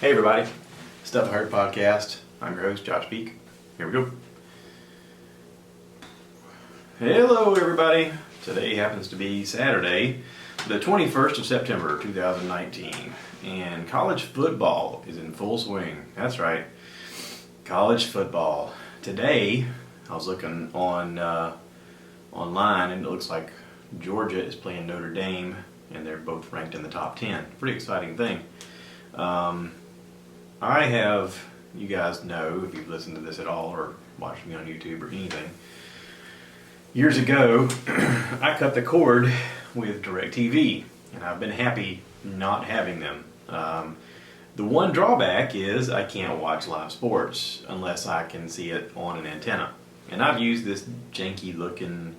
Hey everybody, Stuff I Heard podcast. I'm your host, Josh Peak. Here we go. Hello everybody. Today happens to be Saturday, the 21st of September, 2019. And college football is in full swing. That's right, college football. Today, I was looking on online and it looks like Georgia is playing Notre Dame and they're both ranked in the top 10. Pretty exciting thing. I have, you guys know, if you've listened to this at all or watched me on YouTube or anything, years ago, I cut the cord with DirecTV, and I've been happy not having them. The one drawback is I can't watch live sports unless I can see it on an antenna. And I've used this janky looking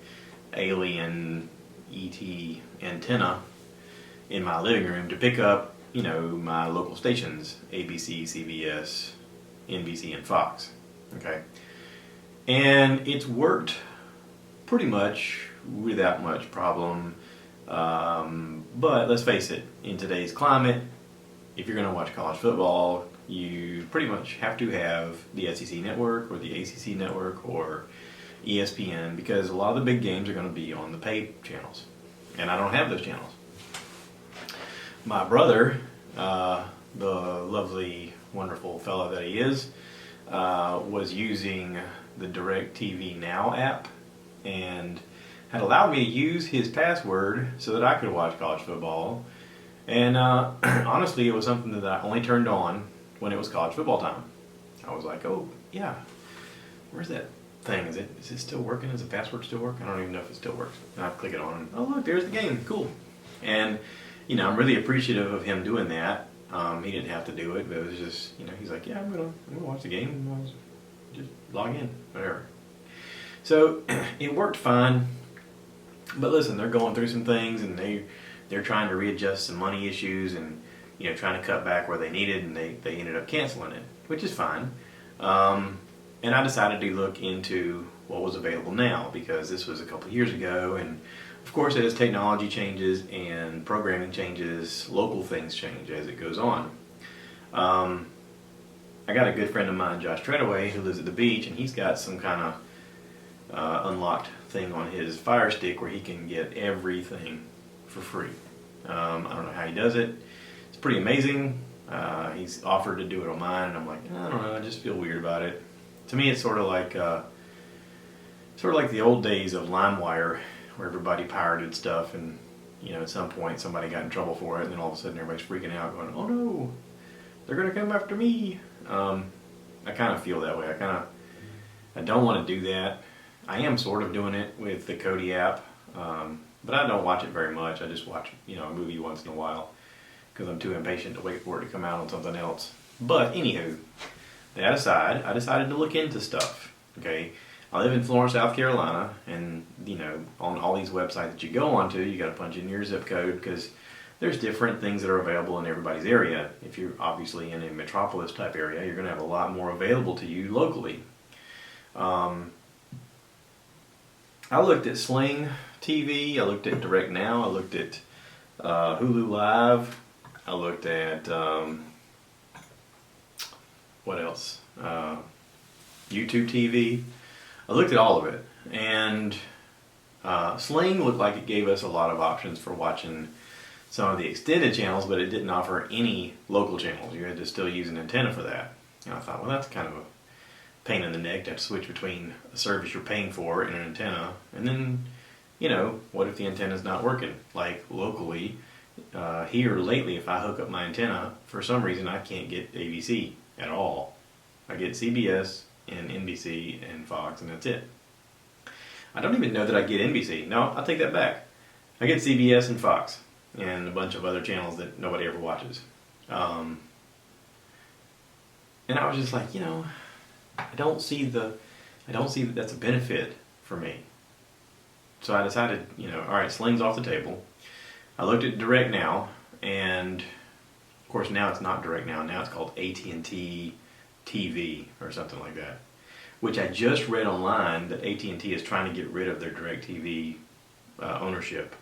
alien ET antenna in my living room to pick up my local stations, ABC, CBS, NBC, and Fox. Okay. And it's worked pretty much without much problem. But let's face it, in today's climate, if you're going to watch college football, you pretty much have to have the SEC network or the ACC network or ESPN, because a lot of the big games are going to be on the paid channels. And I don't have those channels. My brother, the lovely, wonderful fellow that he is, was using the DirecTV Now app and had allowed me to use his password so that I could watch college football. And honestly, it was something that I only turned on when it was college football time. I was like, oh, yeah, where's that thing? Is it still working? Does the password still work? I don't even know if it still works. And I click it on and, oh, look, there's the game. Cool. And I'm really appreciative of him doing that. He didn't have to do it, but it was just, he's like, yeah, I'm gonna watch the game and just log in, whatever. So it worked fine. But listen, they're going through some things and they're trying to readjust some money issues and trying to cut back where they needed, and they ended up canceling it, which is fine. And I decided to look into what was available now, because this was a couple of years ago, and of course, as technology changes and programming changes, local things change as it goes on. I got a good friend of mine, Josh Treadaway, who lives at the beach, and he's got some kind of unlocked thing on his Firestick where he can get everything for free. I don't know how he does it. It's pretty amazing. He's offered to do it on mine, and I'm like, I don't know, I just feel weird about it. To me, it's sort of like the old days of LimeWire, where everybody pirated stuff, and at some point somebody got in trouble for it, and then all of a sudden everybody's freaking out going, oh no, they're gonna come after me. I kind of feel that way. I don't want to do that. I am sort of doing it with the Kodi app, but I don't watch it very much. I just watch a movie once in a while because I'm too impatient to wait for it to come out on something else. But anywho, that aside, I decided to look into stuff. Okay, I live in Florence, South Carolina, and on all these websites that you go onto, you got to punch in your zip code because there's different things that are available in everybody's area. If you're obviously in a metropolis type area, you're going to have a lot more available to you locally. I looked at Sling TV, I looked at Direct Now, I looked at Hulu Live, I looked at what else? YouTube TV. I looked at all of it, and Sling looked like it gave us a lot of options for watching some of the extended channels, but it didn't offer any local channels. You had to still use an antenna for that. And I thought, well, that's kind of a pain in the neck to have to switch between a service you're paying for and an antenna. And then, what if the antenna's not working? Like locally, here lately, if I hook up my antenna, for some reason I can't get ABC at all. I get CBS and NBC and Fox, and that's it. I don't even know that I get NBC. No, I'll take that back. I get CBS and Fox and a bunch of other channels that nobody ever watches. And I was just like, I don't see that that's a benefit for me. So I decided, all right, Sling's off the table. I looked at Direct Now, and of course now it's not Direct Now. Now it's called AT&T TV or something like that, which I just read online that AT&T is trying to get rid of their DirecTV ownership.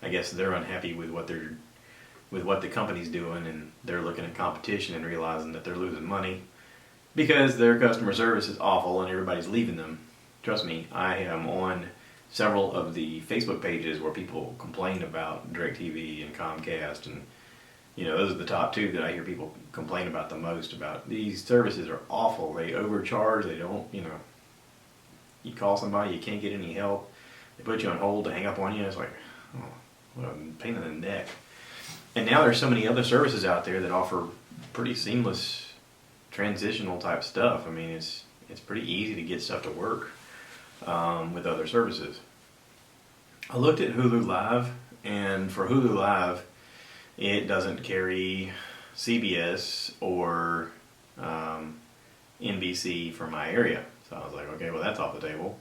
I guess they're unhappy with what they're with what the company's doing, and they're looking at competition and realizing that they're losing money because their customer service is awful and everybody's leaving them. Trust me, I am on several of the Facebook pages where people complain about DirecTV and Comcast, and those are the top two that I hear people complain about the most. About these services are awful. They overcharge. They don't, you call somebody, you can't get any help. They put you on hold to hang up on you. It's like, oh, what a pain in the neck. And now there's so many other services out there that offer pretty seamless transitional type stuff. I mean, it's pretty easy to get stuff to work with other services. I looked at Hulu Live, and for Hulu Live, it doesn't carry CBS or NBC for my area. So I was like, okay, well, that's off the table.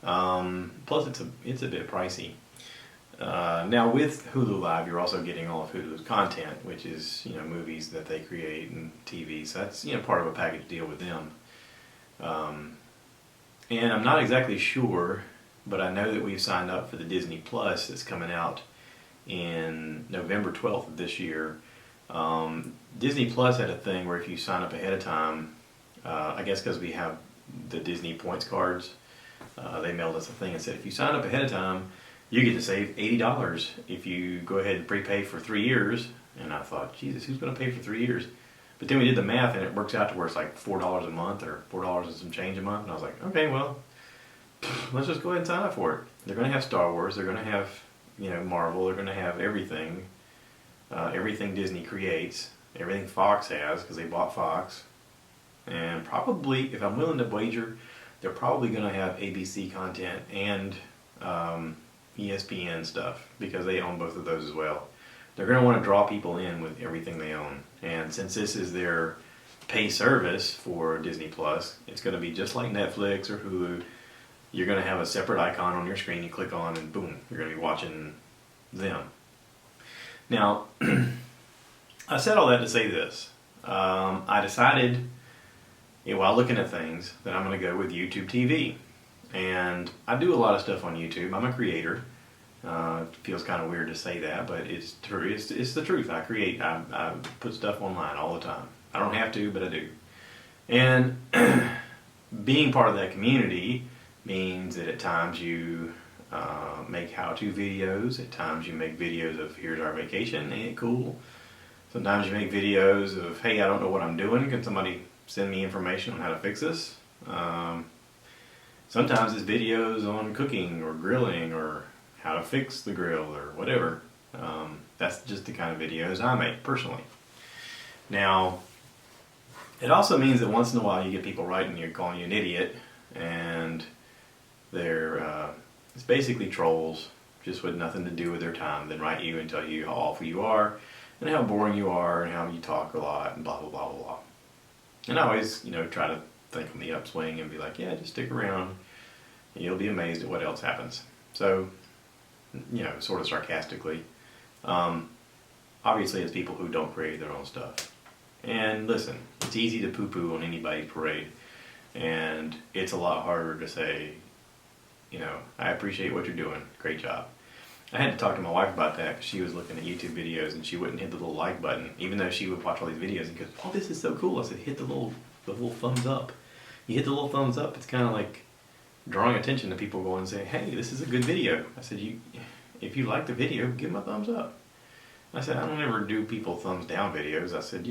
Plus, it's a bit pricey. Now with Hulu Live, you're also getting all of Hulu's content, which is movies that they create and TV. So that's part of a package deal with them. And I'm not exactly sure, but I know that we've signed up for the Disney Plus that's coming out in November 12th of this year. Disney Plus had a thing where if you sign up ahead of time, I guess because we have the Disney points cards, they mailed us a thing and said if you sign up ahead of time, you get to save $80 if you go ahead and prepay for 3 years. And I thought, Jesus, who's going to pay for 3 years? But then we did the math, and it works out to where it's like $4 a month or $4 and some change a month. And I was like, okay, well, let's just go ahead and sign up for it. They're going to have Star Wars. They're going to have Marvel. They're going to have everything. Everything Disney creates. Everything Fox has, because they bought Fox. And probably, if I'm willing to wager, they're probably going to have ABC content and ESPN stuff, because they own both of those as well. They're going to want to draw people in with everything they own. And since this is their pay service for Disney Plus, it's going to be just like Netflix or Hulu. You're going to have a separate icon on your screen you click on, and boom, you're going to be watching them. Now, I said all that to say this. I decided, while looking at things, that I'm going to go with YouTube TV. And I do a lot of stuff on YouTube. I'm a creator. It feels kind of weird to say that, but it's true. It's the truth. I create. I put stuff online all the time. I don't have to, but I do. And being part of that community means that at times you make how-to videos. At times you make videos of here's our vacation, ain't it cool? Sometimes you make videos of, hey, I don't know what I'm doing. Can somebody send me information on how to fix this? Sometimes it's videos on cooking or grilling or how to fix the grill or whatever. That's just the kind of videos I make personally. Now, it also means that once in a while you get people writing you, calling you an idiot, and they're it's basically trolls, just with nothing to do with their time. Then write you and tell you how awful you are and how boring you are and how you talk a lot and blah blah blah blah blah. And I always try to think on the upswing and be like, yeah, just stick around. You'll be amazed at what else happens. So, sort of sarcastically. Obviously, it's people who don't create their own stuff. And listen, it's easy to poo-poo on anybody's parade. And it's a lot harder to say, I appreciate what you're doing. Great job. I had to talk to my wife about that because she was looking at YouTube videos and she wouldn't hit the little like button, even though she would watch all these videos and goes, oh, this is so cool. I said, hit the little thumbs up. You hit the little thumbs up, it's kind of like drawing attention to people going and saying, hey, this is a good video. I said, if you like the video, give them a thumbs up. I said, I don't ever do people thumbs down videos. I said,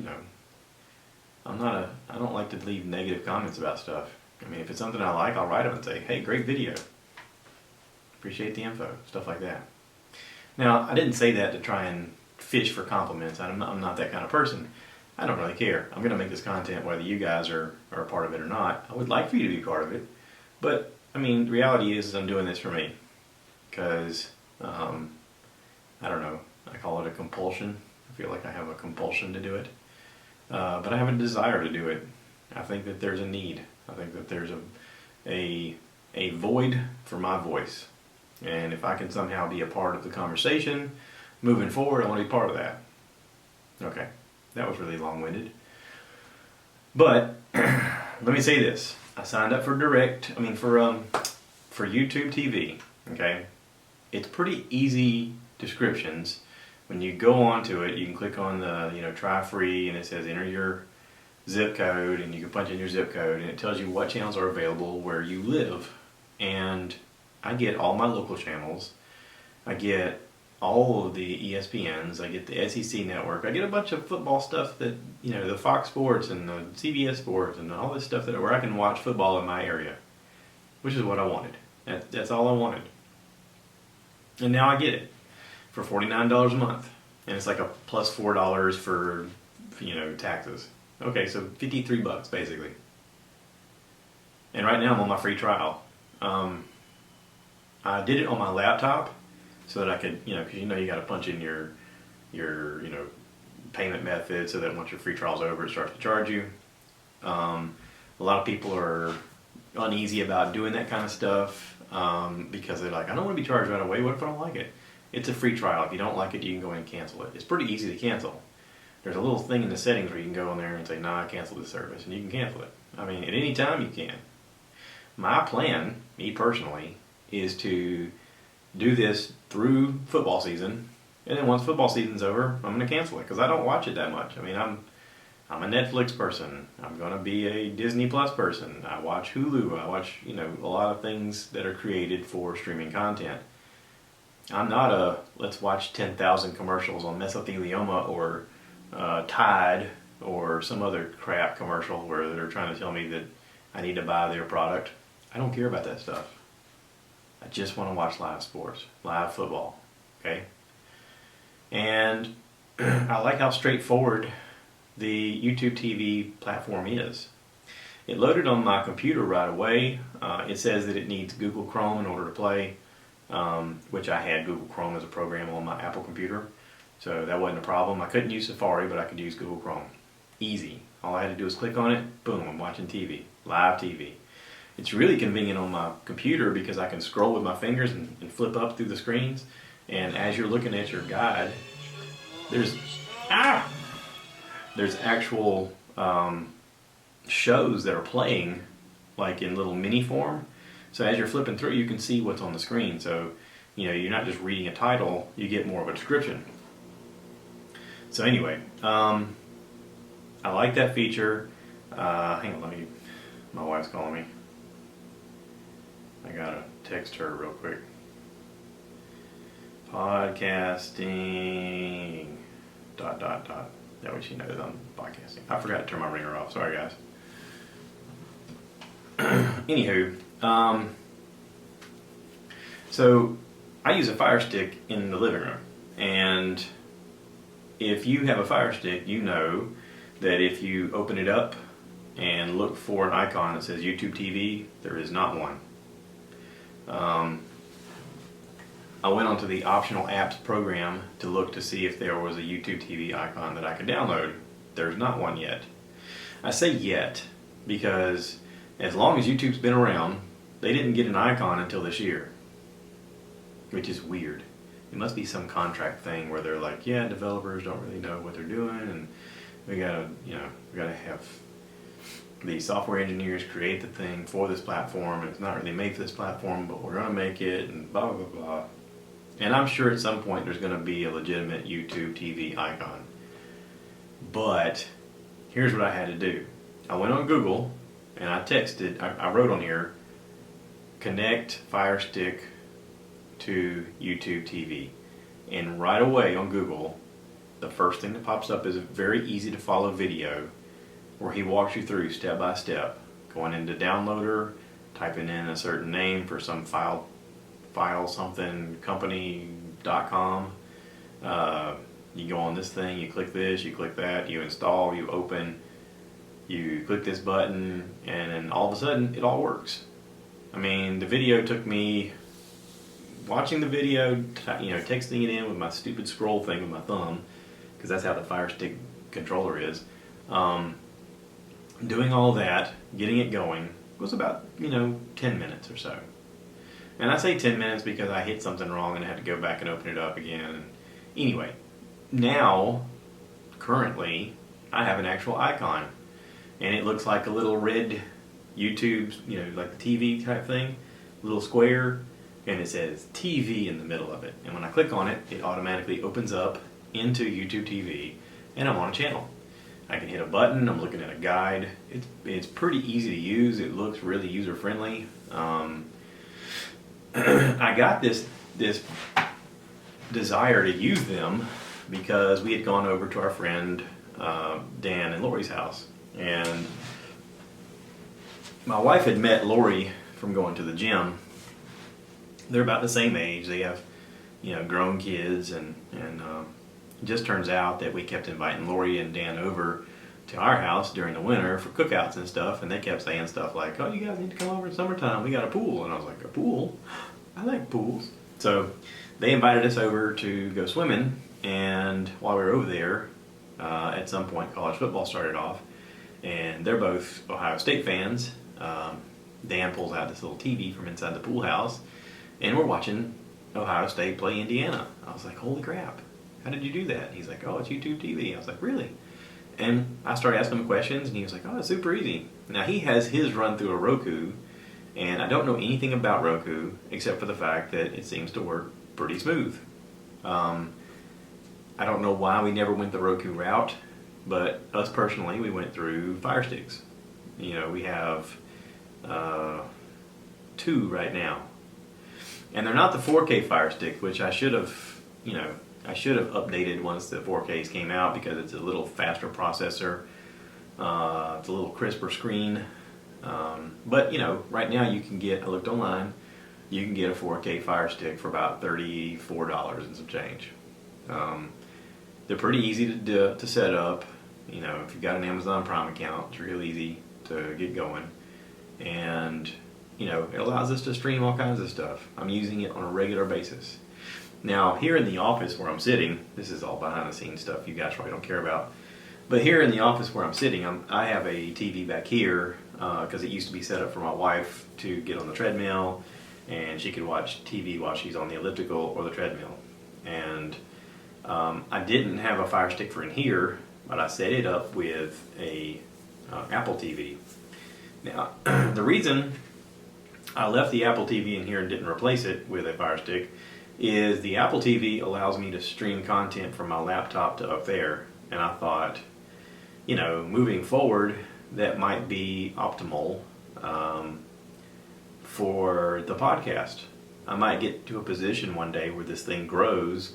I don't like to leave negative comments about stuff. I mean, if it's something I like, I'll write them and say, hey, great video. Appreciate the info, stuff like that. Now, I didn't say that to try and fish for compliments. I'm not that kind of person. I don't really care. I'm going to make this content whether you guys are a part of it or not. I would like for you to be part of it. But, the reality is I'm doing this for me. Because, I don't know, I call it a compulsion. I feel like I have a compulsion to do it. But I have a desire to do it. I think that there's a need. I think that there's a void for my voice. And if I can somehow be a part of the conversation moving forward, I want to be part of that. Okay, that was really long-winded. But let me say this. I signed up for for YouTube TV, okay? It's pretty easy descriptions. when you go onto it, you can click on the, try free, and it says enter your zip code, and you can punch in your zip code, and it tells you what channels are available where you live. And I get all my local channels. I get all of the ESPNs. I get the SEC network. I get a bunch of football stuff that, the Fox Sports and the CBS Sports and all this stuff where I can watch football in my area, which is what I wanted. That's all I wanted. And now I get it for $49 a month. And it's like a plus $4 for, taxes. Okay, so $53 basically. And right now I'm on my free trial. I did it on my laptop so that I could, because you got to punch in your payment method so that once your free trial's over, it starts to charge you. A lot of people are uneasy about doing that kind of stuff because they're like, I don't want to be charged right away. What if I don't like it? It's a free trial. If you don't like it, you can go in and cancel it. It's pretty easy to cancel. There's a little thing in the settings where you can go in there and say, nah, I cancel this service, and you can cancel it. I mean, at any time you can. My plan, me personally, is to do this through football season, and then once football season's over, I'm going to cancel it because I don't watch it that much. I mean, I'm a Netflix person. I'm going to be a Disney Plus person. I watch Hulu. I watch, a lot of things that are created for streaming content. I'm not a let's watch 10,000 commercials on mesothelioma or Tide or some other crap commercial where they're trying to tell me that I need to buy their product. I don't care about that stuff. I just want to watch live sports, live football, okay? And I like how straightforward the YouTube TV platform is. It loaded on my computer right away. It says that it needs Google Chrome in order to play, which I had Google Chrome as a program on my Apple computer. So that wasn't a problem. I couldn't use Safari, but I could use Google Chrome. Easy. All I had to do was click on it, boom, I'm watching TV, live TV. It's really convenient on my computer because I can scroll with my fingers and flip up through the screens. And as you're looking at your guide, there's actual shows that are playing like in little mini form. So as you're flipping through, you can see what's on the screen. So, you're not just reading a title, you get more of a description. So anyway, I like that feature. Hang on, my wife's calling me. I gotta text her real quick. Podcasting, ... That way she knows I'm podcasting. I forgot to turn my ringer off. Sorry, guys. Anywho, so I use a Firestick in the living room, and if you have a Firestick, you know that if you open it up and look for an icon that says YouTube TV, there is not one. I went onto the optional apps program to look to see if there was a YouTube TV icon that I could download. There's not one yet. I say yet because as long as YouTube's been around, they didn't get an icon until this year, which is weird. It must be some contract thing where they're like, yeah, developers don't really know what they're doing, and we gotta have the software engineers create the thing for this platform, and it's not really made for this platform, but we're gonna make it, and blah blah blah. And I'm sure at some point there's gonna be a legitimate YouTube TV icon. But here's what I had to do. I went on Google and I wrote on here, connect Firestick to YouTube TV. And right away on Google, the first thing that pops up is a very easy to follow video where he walks you through step by step, going into downloader, typing in a certain name for some file something, company.com. You go on this thing, you click this, you click that, you install, you open, you click this button, and then all of a sudden it all works. I mean, the video took me watching the video, texting it in with my stupid scroll thing with my thumb, because that's how the Firestick controller is. Doing all that, getting it going, was about 10 minutes or so. And I say 10 minutes because I hit something wrong and I had to go back and open it up again. Anyway, now, currently, I have an actual icon. And it looks like a little red YouTube, like the TV type thing, little square, and it says TV in the middle of it. And when I click on it, it automatically opens up into YouTube TV, and I'm on a channel. I can hit a button. I'm looking at a guide. It's pretty easy to use. It looks really user friendly. I got this desire to use them because we had gone over to our friend Dan and Lori's house, and my wife had met Lori from going to the gym. They're about the same age. They have, grown kids, and it just turns out that we kept inviting Lori and Dan over to our house during the winter for cookouts and stuff, and they kept saying stuff like, "Oh, you guys need to come over in summertime. We got a pool." And I was like, "A pool? I like pools." So they invited us over to go swimming, and while we were over there, at some point college football started off, and they're both Ohio State fans. Dan pulls out this little TV from inside the pool house, and we're watching Ohio State play Indiana. I was like, "Holy crap, how did you do that?" He's like, "Oh, it's YouTube TV." I was like, "Really?" And I started asking him questions, and he was like, "Oh, it's super easy." Now, he has his run through a Roku, and I don't know anything about Roku except for the fact that it seems to work pretty smooth. I don't know why we never went the Roku route, but us personally, we went through Firesticks. We have 2 right now. And they're not the 4K Firestick, which I should have updated once the 4Ks came out, because it's a little faster processor. It's a little crisper screen. But right now you can get, I looked online, you can get a 4K Firestick for about $34 and some change. They're pretty easy to set up. If you've got an Amazon Prime account, it's real easy to get going. And it allows us to stream all kinds of stuff. I'm using it on a regular basis. Now, here in the office where I'm sitting, this is all behind the scenes stuff you guys probably don't care about, but here in the office where I'm sitting, I have a TV back here because it used to be set up for my wife to get on the treadmill, and she could watch TV while she's on the elliptical or the treadmill. And I didn't have a Fire Stick for in here, but I set it up with a Apple TV. Now, the reason I left the Apple TV in here and didn't replace it with a Fire Stick is the Apple TV allows me to stream content from my laptop to up there. And I thought, moving forward, that might be optimal for the podcast. I might get to a position one day where this thing grows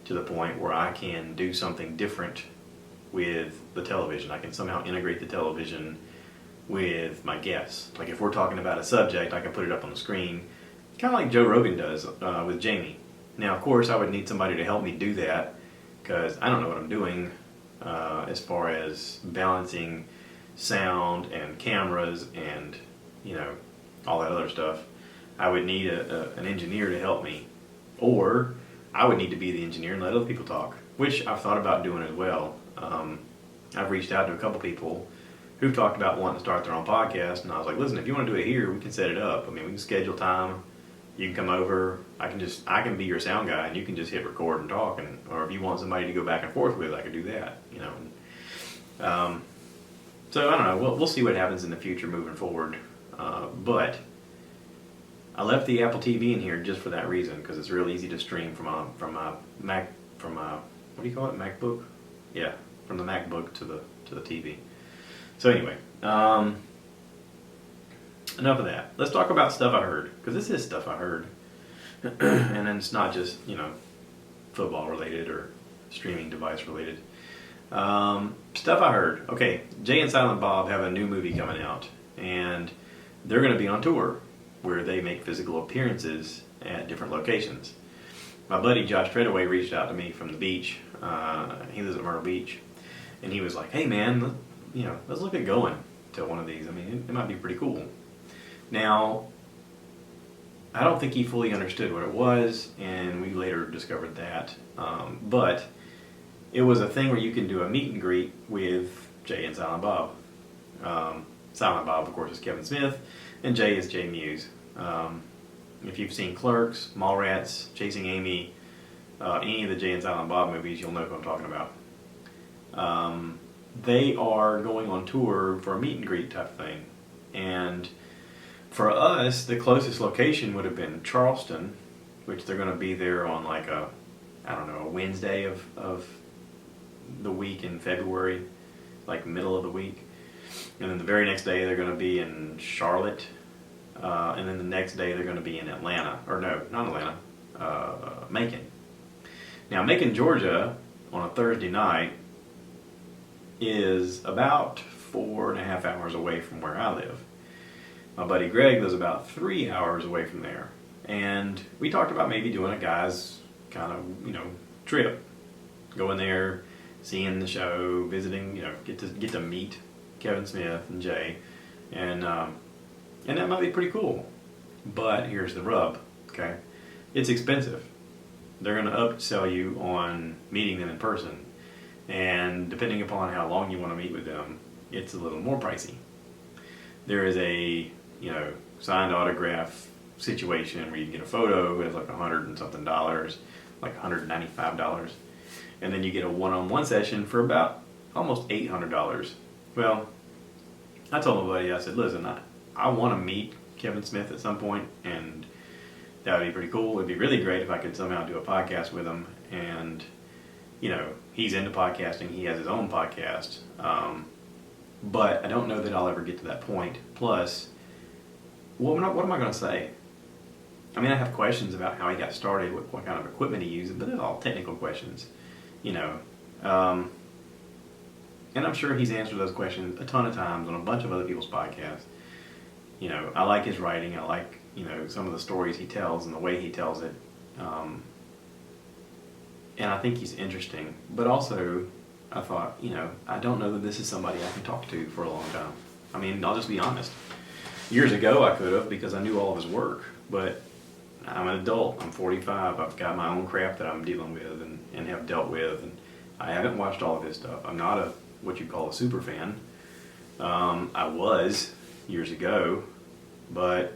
to the point where I can do something different with the television. I can somehow integrate the television with my guests. Like if we're talking about a subject, I can put it up on the screen, kind of like Joe Rogan does with Jamie. Now, of course, I would need somebody to help me do that because I don't know what I'm doing as far as balancing sound and cameras and all that other stuff. I would need an engineer to help me, or I would need to be the engineer and let other people talk, which I've thought about doing as well. I've reached out to a couple people who've talked about wanting to start their own podcast, and I was like, listen, if you want to do it here, we can set it up. I mean, we can schedule time. You can come over. I can be your sound guy, and you can just hit record and talk. Or if you want somebody to go back and forth with, I could do that. So I don't know. We'll see what happens in the future moving forward. But I left the Apple TV in here just for that reason, because it's real easy to stream from a Mac, what do you call it, MacBook? Yeah, from the MacBook to the TV. So anyway, enough of that. Let's talk about stuff I heard, because this is stuff I heard, and then it's not just football related or streaming device related. Stuff I heard. Okay, Jay and Silent Bob have a new movie coming out, and they're going to be on tour where they make physical appearances at different locations. My buddy Josh Treadaway reached out to me from the beach. He lives at Myrtle Beach, and he was like, "Hey man, let's look at going to one of these. I mean, it might be pretty cool." Now, I don't think he fully understood what it was, and we later discovered that. But it was a thing where you can do a meet and greet with Jay and Silent Bob. Silent Bob, of course, is Kevin Smith, and Jay is Jay Muse. If you've seen Clerks, Mallrats, Chasing Amy, any of the Jay and Silent Bob movies, you'll know who I'm talking about. They are going on tour for a meet and greet type thing. And for us, the closest location would have been Charleston, which they're going to be there on like a Wednesday of the week in February, like middle of the week. And then the very next day they're going to be in Charlotte. And then the next day they're going to be in Atlanta. Or no, not Atlanta. Macon. Now, Macon, Georgia, on a Thursday night is about 4.5 hours away from where I live. My buddy Greg lives about 3 hours away from there. And we talked about maybe doing a guy's kind of, trip. Going there, seeing the show, visiting, get to meet Kevin Smith and Jay. And that might be pretty cool. But here's the rub, okay? It's expensive. They're going to upsell you on meeting them in person. And depending upon how long you want to meet with them, it's a little more pricey. There is a, signed autograph situation where you get a photo, it's like $100 and something, like $195. And then you get a one-on-one session for about almost $800. Well, I told my buddy, I said, listen, I want to meet Kevin Smith at some point, and that would be pretty cool. It would be really great if I could somehow do a podcast with him. And, he's into podcasting. He has his own podcast. But I don't know that I'll ever get to that point. Plus, what am I going to say? I mean, I have questions about how he got started, what kind of equipment he uses, but they're all technical questions, And I'm sure he's answered those questions a ton of times on a bunch of other people's podcasts. I like his writing. I like, some of the stories he tells and the way he tells it. And I think he's interesting. But also, I thought, I don't know that this is somebody I can talk to for a long time. I mean, I'll just be honest. Years ago, I could have because I knew all of his work. But I'm an adult. I'm 45. I've got my own crap that I'm dealing with and have dealt with. And I haven't watched all of his stuff. I'm not what you call a super fan. I was years ago. But,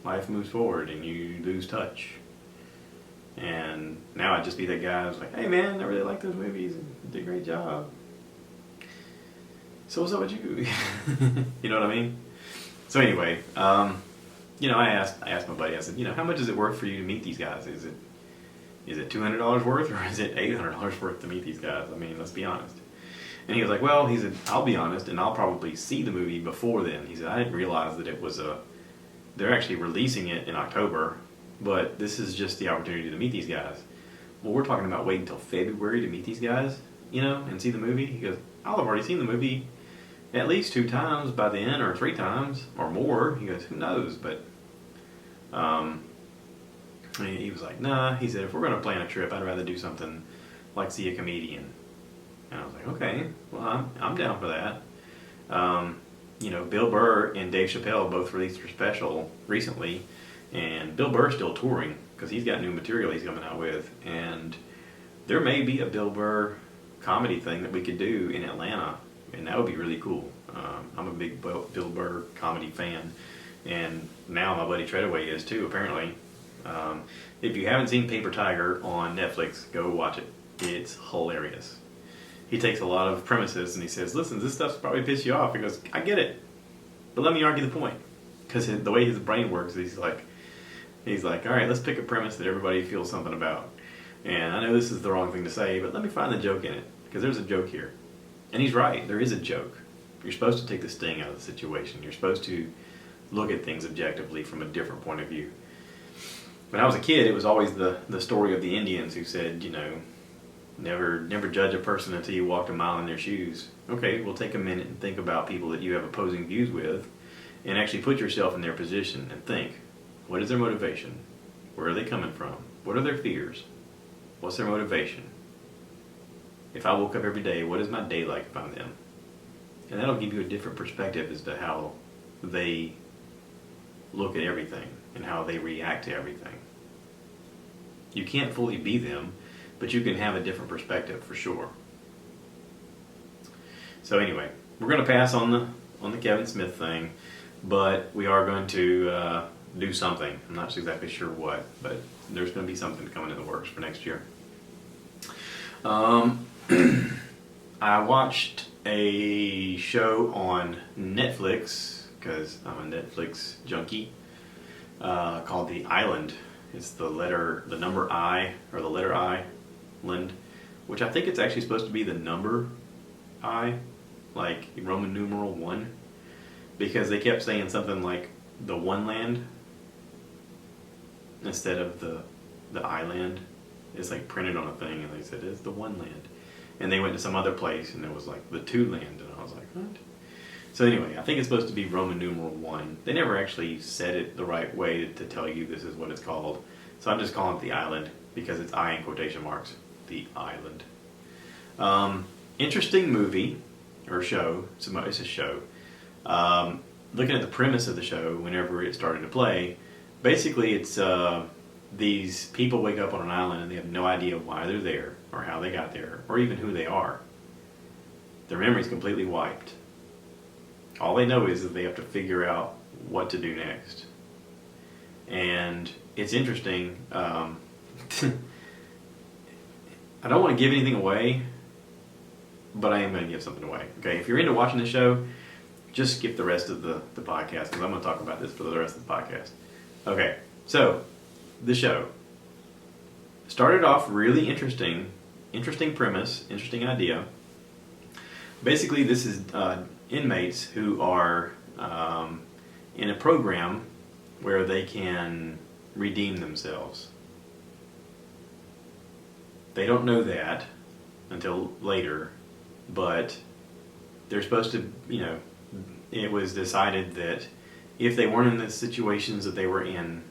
life moves forward and you lose touch. And now I'd just be that guy who's like, hey man, I really like those movies and you did a great job. So what's up with you? You know what I mean? So anyway, I asked my buddy, I said, how much is it worth for you to meet these guys? Is it $200 worth or is it $800 worth to meet these guys? I mean, let's be honest. And he was like, well, he said, I'll be honest and I'll probably see the movie before then. He said, I didn't realize that it was they're actually releasing it in October. But this is just the opportunity to meet these guys. Well, we're talking about waiting until February to meet these guys, and see the movie. He goes, I'll have already seen the movie at least 2 times by then, or 3 times, or more. He goes, who knows? But he was like, nah. He said, if we're going to plan a trip, I'd rather do something like see a comedian. And I was like, okay, well, I'm down for that. Bill Burr and Dave Chappelle both released their special recently. And Bill Burr's still touring because he's got new material he's coming out with. And there may be a Bill Burr comedy thing that we could do in Atlanta. And that would be really cool. I'm a big Bill Burr comedy fan. And now my buddy Treadaway is too, apparently. If you haven't seen Paper Tiger on Netflix, go watch it. It's hilarious. He takes a lot of premises and he says, listen, this stuff's probably piss you off. He goes, I get it. But let me argue the point. Because the way his brain works, he's like, all right, let's pick a premise that everybody feels something about. And I know this is the wrong thing to say, but let me find the joke in it. Because there's a joke here. And he's right, there is a joke. You're supposed to take the sting out of the situation. You're supposed to look at things objectively from a different point of view. When I was a kid, it was always the story of the Indians who said, never judge a person until you walked a mile in their shoes. Okay, well, take a minute and think about people that you have opposing views with and actually put yourself in their position and think, what is their motivation? Where are they coming from? What are their fears? What's their motivation? If I woke up every day, what is my day like if I'm them? And that'll give you a different perspective as to how they look at everything and how they react to everything. You can't fully be them, but you can have a different perspective for sure. So anyway, we're going to pass on the Kevin Smith thing, but we are going to do something. I'm not exactly sure what, but there's going to be something coming in the works for next year. I watched a show on Netflix, because I'm a Netflix junkie, called The Island. It's the number I, or the letter I, Land, which I think it's actually supposed to be the number I, like Roman numeral 1, because they kept saying something like the one land instead of the island. It's like printed on a thing, and they said it's the one land. And they went to some other place, and it was like the two land, and I was like, what? So anyway, I think it's supposed to be Roman numeral 1. They never actually said it the right way to tell you this is what it's called. So I'm just calling it the island, because it's I in quotation marks. The island. Interesting movie, or show. It's a show. Looking at the premise of the show, whenever it started to play, basically it's these people wake up on an island and they have no idea why they're there, or how they got there, or even who they are. Their memory's completely wiped. All they know is that they have to figure out what to do next. And it's interesting. I don't want to give anything away, but I am going to give something away. Okay, if you're into watching the show, just skip the rest of the podcast, because I'm going to talk about this for the rest of the podcast. Okay, so the show started off really interesting premise, interesting idea. Basically, this is inmates who are in a program where they can redeem themselves. They don't know that until later, but they're supposed to, it was decided that if they weren't in the situations that they were in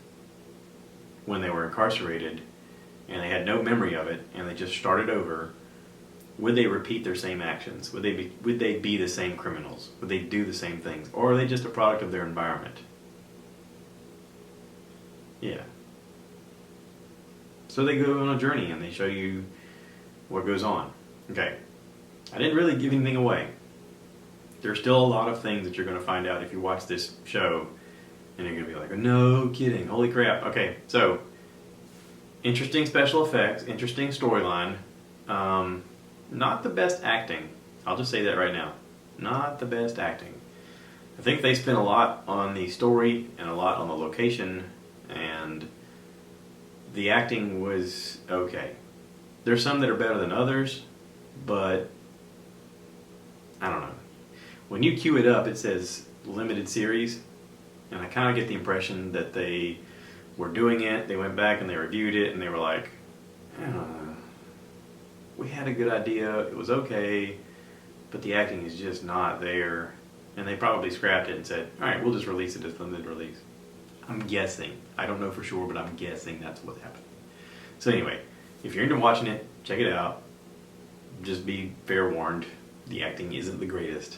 when they were incarcerated, and they had no memory of it, and they just started over, would they repeat their same actions? Would they be the same criminals? Would they do the same things? Or are they just a product of their environment? Yeah. So they go on a journey and they show you what goes on. Okay. I didn't really give anything away. There's still a lot of things that you're going to find out if you watch this show, and you're going to be like, no kidding, holy crap. Okay, so interesting special effects, interesting storyline. Not the best acting. I'll just say that right now. Not the best acting. I think they spent a lot on the story and a lot on the location, and the acting was okay. There's some that are better than others, but I don't know. When you queue it up, it says limited series, and I kind of get the impression that they were doing it, they went back and they reviewed it, and they were like, we had a good idea, it was okay, but the acting is just not there. And they probably scrapped it and said, alright, we'll just release it as limited release. I'm guessing. I don't know for sure, but I'm guessing that's what happened. So anyway, if you're into watching it, check it out. Just be fair warned, the acting isn't the greatest.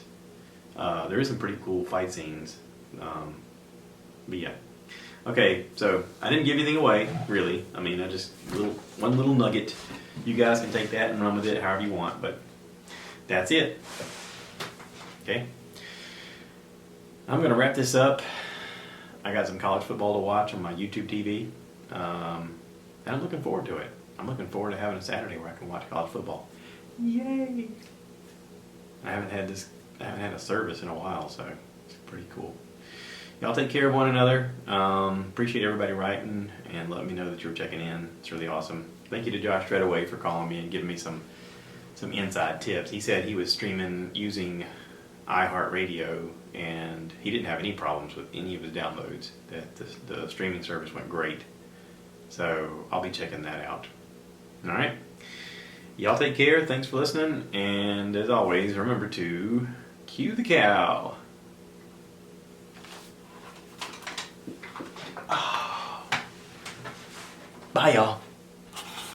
There is some pretty cool fight scenes. But yeah. Okay, so I didn't give anything away, really. I mean, one little nugget. You guys can take that and run with it however you want, but that's it. Okay? I'm going to wrap this up. I got some college football to watch on my YouTube TV, and I'm looking forward to it. I'm looking forward to having a Saturday where I can watch college football. Yay! I haven't had a service in a while, so it's pretty cool. Y'all take care of one another. Appreciate everybody writing and letting me know that you're checking in. It's really awesome. Thank you to Josh Treadaway for calling me and giving me some inside tips. He said he was streaming using iHeartRadio, and he didn't have any problems with any of his downloads. That the streaming service went great. So I'll be checking that out. All right. Y'all take care. Thanks for listening. And as always, remember to cue the cow. Bye, y'all.